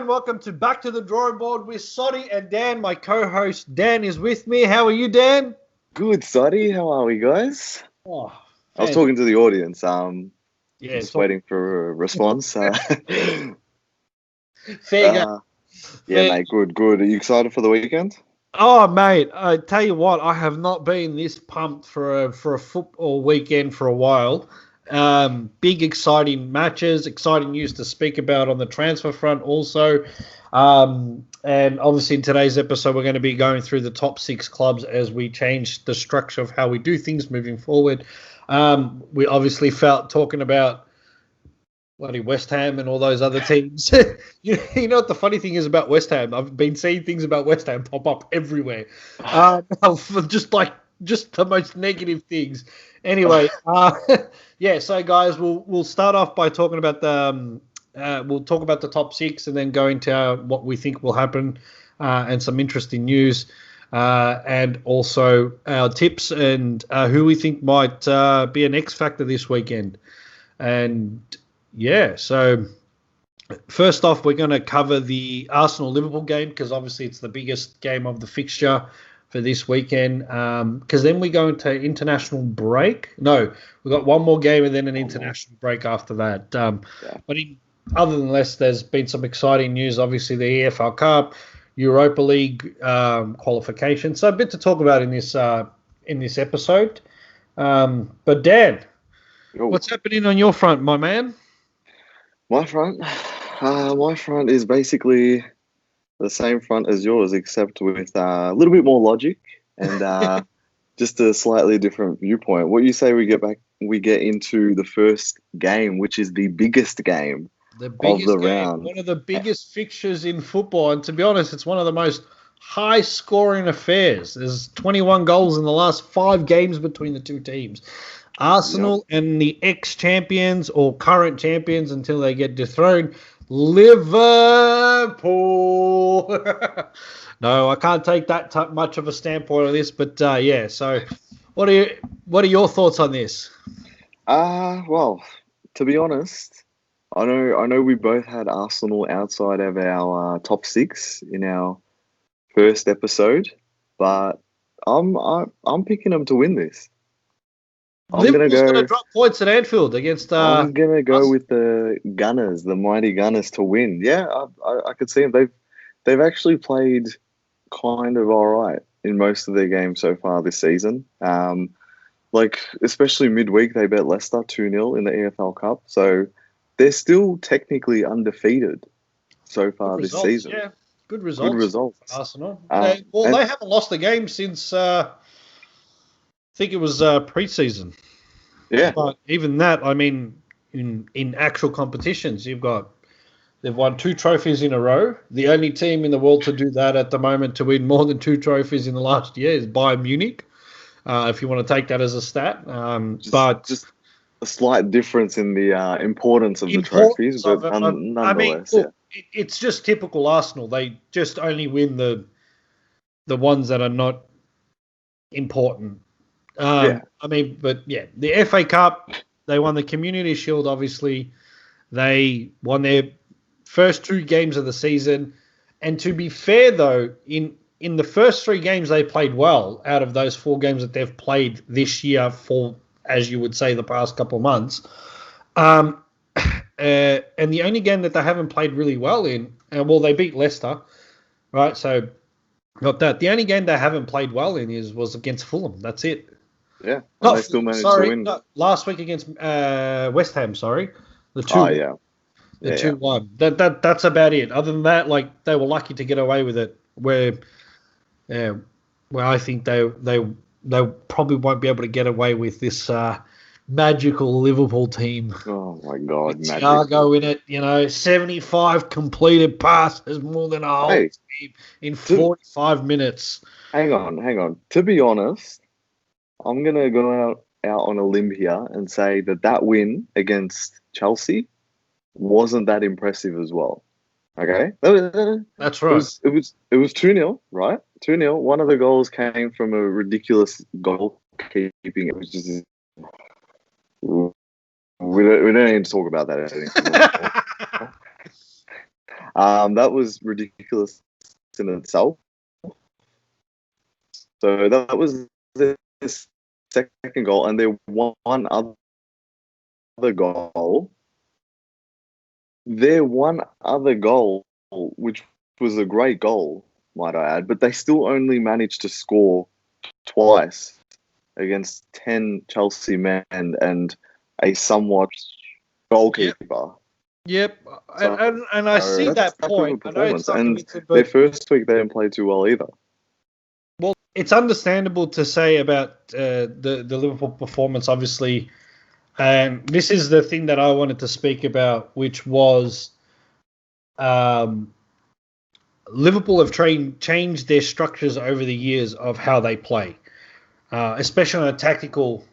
and welcome to Back to the Drawing Board with Soddy and Dan. My co-host Dan is with me. How are you, Dan? Good, Soddy. How are we, guys? Oh, I was talking to the audience. yeah, Just waiting for a response. Fair go. Yeah, Fair. mate. Good. Are you excited for the weekend? Oh, mate, I tell you what, I have not been this pumped for a football weekend for a while. Big, exciting matches, exciting news to speak about on the transfer front also. And obviously in today's episode, we're going to be going through the top 6 clubs as we change the structure of how we do things moving forward. We obviously felt talking about bloody West Ham and all those other teams. You know what the funny thing is about West Ham? I've been seeing things about West Ham pop up everywhere. Just the most negative things. Anyway, yeah. So guys, we'll start off by talking about we'll talk about the top 6 and then go into what we think will happen and some interesting news. And also our tips and who we think might be an X factor this weekend. And yeah, so first off, we're going to cover the Arsenal-Liverpool game because obviously it's the biggest game of the fixture for this weekend. Because then we go into international break. No, we've got one more game and then an international break after that. But other than this, there's been some exciting news. Obviously, the EFL Cup, Europa League qualification. So a bit to talk about in this episode. But Dan, what's happening on your front, my man? My front is basically the same front as yours, except with a little bit more logic and just a slightly different viewpoint. What you say we get into the first game, which is the biggest game of the round. One of the biggest fixtures in football, and to be honest, it's one of the most high-scoring affairs. There's 21 goals in the last 5 games between the two teams. Arsenal and the ex-champions or current champions until they get dethroned, Liverpool. No, I can't take that much of a standpoint on this, but yeah. So, what are your thoughts on this? Well, to be honest, I know we both had Arsenal outside of our top 6 in our first episode, but I'm picking them to win this. Liverpool's going to drop points at Anfield against. I'm gonna go with the Gunners, the mighty Gunners, to win. Yeah, I could see them. They've actually played kind of all right in most of their games so far this season. Like especially midweek, they bet Leicester 2-0 in the EFL Cup, so they're still technically undefeated so far this season. Yeah, good results. For Arsenal. They haven't lost a game since. I think it was pre-season. Yeah. But even that, I mean, in actual competitions, they've won 2 trophies in a row. The only team in the world to do that at the moment, to win more than 2 trophies in the last year, is Bayern Munich. If you want to take that as a stat, just a slight difference in the importance of the trophies, but nonetheless, it's just typical Arsenal. They just only win the ones that are not important. I mean, but yeah, the FA Cup, they won the Community Shield, obviously. They won their first 2 games of the season. And to be fair, though, in the first 3 games, they played well out of those 4 games that they've played this year for, as you would say, the past couple of months. And the only game that they haven't played really well in, they beat Leicester, right? So, got that. The only game they haven't played well in was against Fulham. That's it. Yeah, they still managed to win. Last week against West Ham, sorry. The 2. Oh, yeah. The 2-1. That's about it. Other than that, like, they were lucky to get away with it. Where I think they probably won't be able to get away with this magical Liverpool team. Oh my God, Thiago in it, 75 completed passes, more than a whole team in 45 minutes. Hang on. To be honest, I'm going to go out on a limb here and say that win against Chelsea wasn't that impressive as well. Okay? That's right. It was 2-0, right? 2-0. One of the goals came from a ridiculous goalkeeping. It was just... We don't need to talk about that anymore. That was ridiculous in itself. So that was the second goal, and there one other goal. Their one other goal, which was a great goal, might I add, but they still only managed to score twice against 10 Chelsea men and a somewhat goalkeeper. Yep. So And I see that's that a of a point. I know it's performance. not And limited, their but first week, they didn't play too well either. well, it's understandable to say about the Liverpool performance, obviously. And this is the thing that I wanted to speak about, which was Liverpool have changed their structures over the years of how they play, especially on a tactical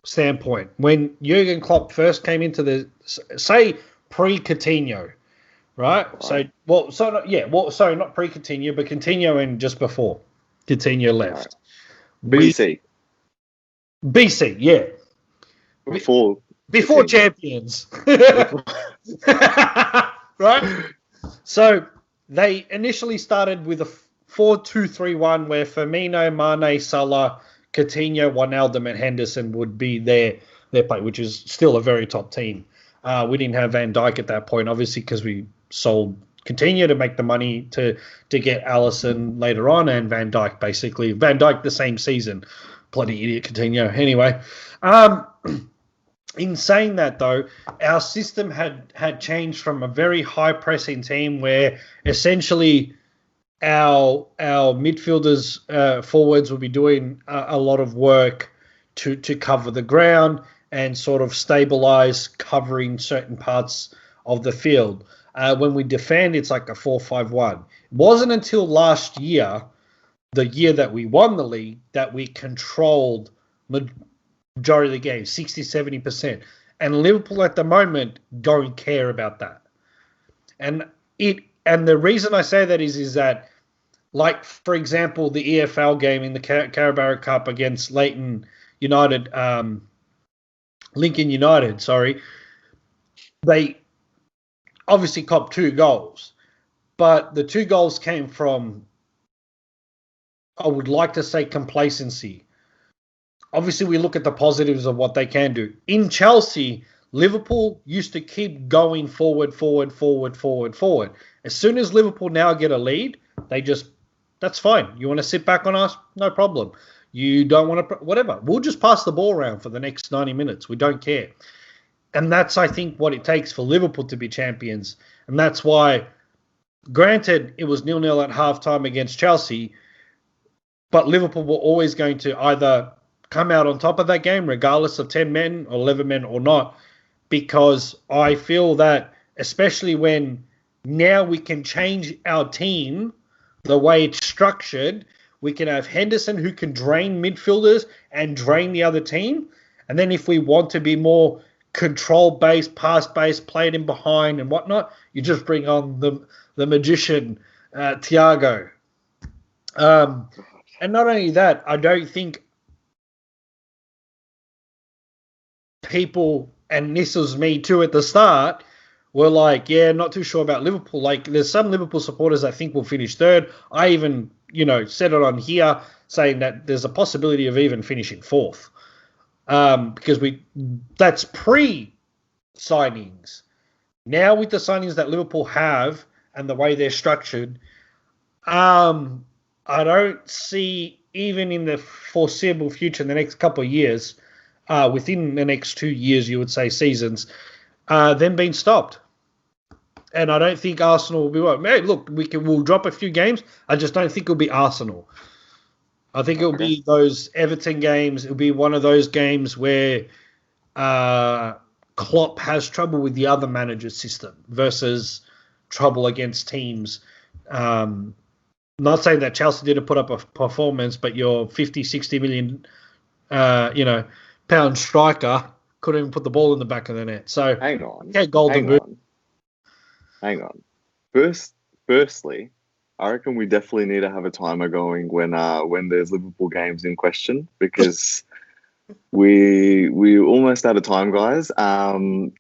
standpoint. When Jurgen Klopp first came into say pre-Coutinho, right? So sorry, not pre-Coutinho, but Coutinho and just before Coutinho left. Right. BC, yeah. Before champions. Right? So they initially started with a 4-2-3-1 where Firmino, Mane, Salah, Coutinho, Wijnaldum, and Henderson would be their play, which is still a very top team. We didn't have Van Dijk at that point, obviously, because we sold Coutinho to make the money to get Alisson later on, and Van Dijk, basically. Van Dijk the same season. Bloody idiot Coutinho. Anyway, in saying that, though, our system had changed from a very high-pressing team where essentially our midfielders, forwards, will be doing a lot of work to cover the ground and sort of stabilize covering certain parts of the field. When we defend, it's like a 4-5-1. It wasn't until last year, the year that we won the league, that we controlled majority of the game, 60-70%. And Liverpool at the moment don't care about that. And the reason I say that is that, like, for example, the EFL game in the Carabao Cup against Lincoln United, they obviously copped 2 goals. But the 2 goals came from, I would like to say, complacency. Obviously, we look at the positives of what they can do. In Chelsea, Liverpool used to keep going forward. As soon as Liverpool now get a lead, that's fine. You want to sit back on us? No problem. You don't want to, whatever. We'll just pass the ball around for the next 90 minutes. We don't care. And that's, I think, what it takes for Liverpool to be champions. And that's why, granted, it was 0-0 at halftime against Chelsea, but Liverpool were always going to either come out on top of that game, regardless of 10 men or 11 men or not, because I feel that, especially when now we can change our team the way it's structured, we can have Henderson who can drain midfielders and drain the other team. And then if we want to be more control-based, pass-based, played in behind and whatnot, you just bring on the magician, Thiago. And not only that, I don't think people, and this was me too at the start, were like, yeah, not too sure about Liverpool. Like, there's some Liverpool supporters I think will finish third. I even, said it on here saying that there's a possibility of even finishing fourth. Because that's pre-signings. Now with the signings that Liverpool have and the way they're structured, I don't see, even in the foreseeable future, in the next couple of years, within the next 2 years, you would say seasons, them being stopped. And I don't think Arsenal will be right. Hey, look, we'll drop a few games. I just don't think it'll be Arsenal. I think it'll be those Everton games. It'll be one of those games where Klopp has trouble with the other manager's system versus trouble against teams. Not saying that Chelsea didn't put up a performance, but your 50, 60 million, pound striker couldn't even put the ball in the back of the net. So hang on. Okay, golden boot. Hang on. Firstly, I reckon we definitely need to have a timer going when there's Liverpool games in question, because we almost out of time, guys. We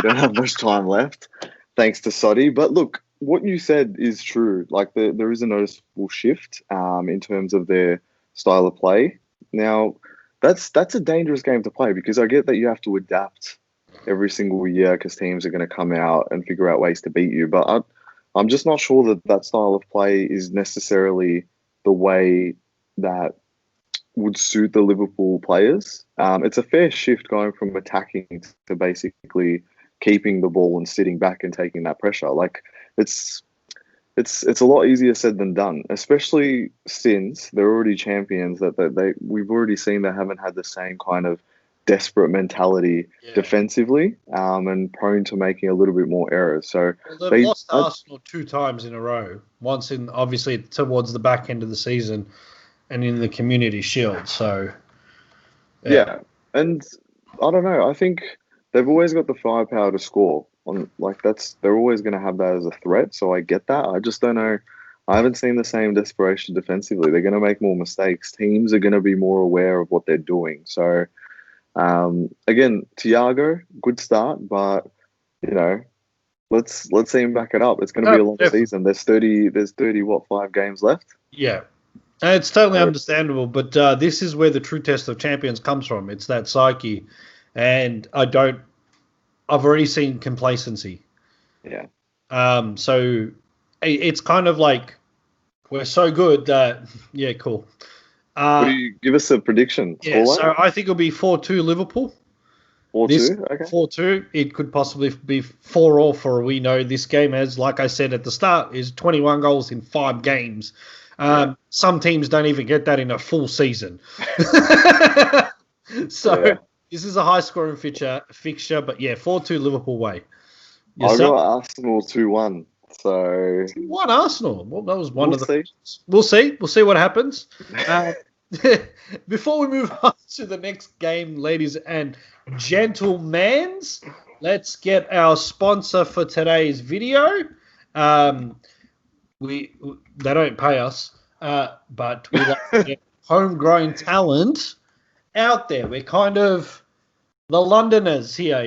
don't have much time left, thanks to Soddy. But look, what you said is true. Like there is a noticeable shift in terms of their style of play. Now, that's a dangerous game to play because I get that you have to adapt every single year because teams are going to come out and figure out ways to beat you. But I'm just not sure that that style of play is necessarily the way that would suit the Liverpool players. It's a fair shift going from attacking to basically keeping the ball and sitting back and taking that pressure. Like it's it's a lot easier said than done, especially since they're already champions. That we've already seen they haven't had the same kind of desperate mentality defensively, and prone to making a little bit more errors. So well, they've lost Arsenal 2 times in a row. Once in obviously towards the back end of the season, and in the Community Shield. So yeah, and I don't know. I think they've always got the firepower to score. They're always going to have that as a threat. So I get that. I just don't know. I haven't seen the same desperation defensively. They're going to make more mistakes. Teams are going to be more aware of what they're doing. So again, Thiago, good start, but let's see him back it up. It's going to be a long season. There's 5 games left. Yeah. It's totally understandable, but this is where the true test of champions comes from. It's that psyche, and I've already seen complacency. Yeah. So it's kind of like we're so good that cool. What do you give us a prediction? Yeah, so I think it'll be 4-2 Liverpool. 4-2, okay. 4-2. It could possibly be 4-4 for all we know. This game, as like I said at the start, is 21 goals in 5 games. Some teams don't even get that in a full season. This is a high-scoring fixture, but 4-2 Liverpool way. I'll go Arsenal 2-1. So 2-1 Arsenal. Well, that was one of the. See. We'll see. We'll see what happens. Before we move on to the next game, ladies and gentlemen, let's get our sponsor for today's video. They don't pay us, but we like to get homegrown talent out there. We're kind of the Londoners here,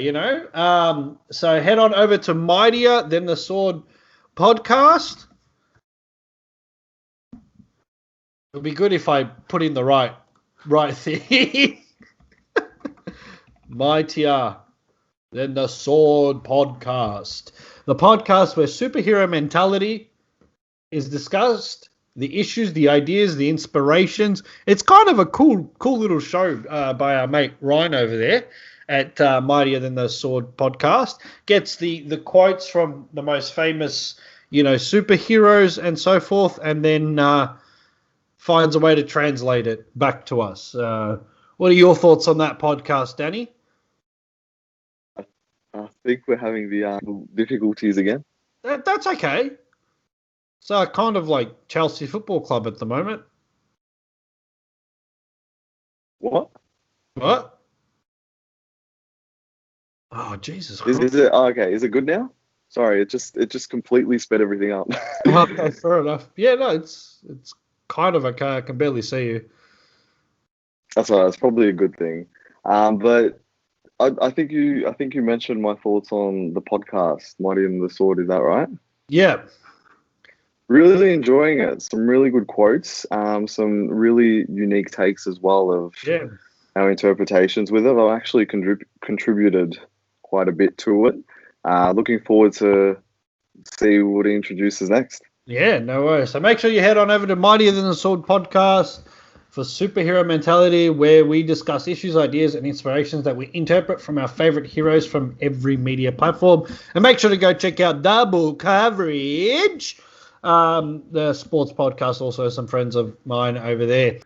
So head on over to Mightier Than the Sword podcast. It'll be good if I put in the right thing. Mightier Than the Sword podcast. The podcast where superhero mentality is discussed, the issues, the ideas, the inspirations. It's kind of a cool little show by our mate Ryan over there at Mightier Than the Sword podcast. Gets the quotes from the most famous, superheroes and so forth, and then finds a way to translate it back to us. What are your thoughts on that podcast, Danny? I think we're having the difficulties again. That's okay. So kind of like Chelsea Football Club at the moment. What? Oh, Jesus. Is it okay? Is it good now? Sorry, it just completely sped everything up. Okay, fair enough. Yeah, no, it's kind of okay. I can barely see you. That's all right. That's probably a good thing. But I think you mentioned my thoughts on the podcast, Mighty and the Sword. Is that right? Yeah. Really enjoying it. Some really good quotes. Some really unique takes as well of our interpretations with it. I've actually contributed quite a bit to it. Looking forward to see what he introduces next. Yeah, no worries. So make sure you head on over to Mightier Than the Sword podcast for superhero mentality, where we discuss issues, ideas, and inspirations that we interpret from our favorite heroes from every media platform. And make sure to go check out Double Coverage, the sports podcast. Also, some friends of mine over there.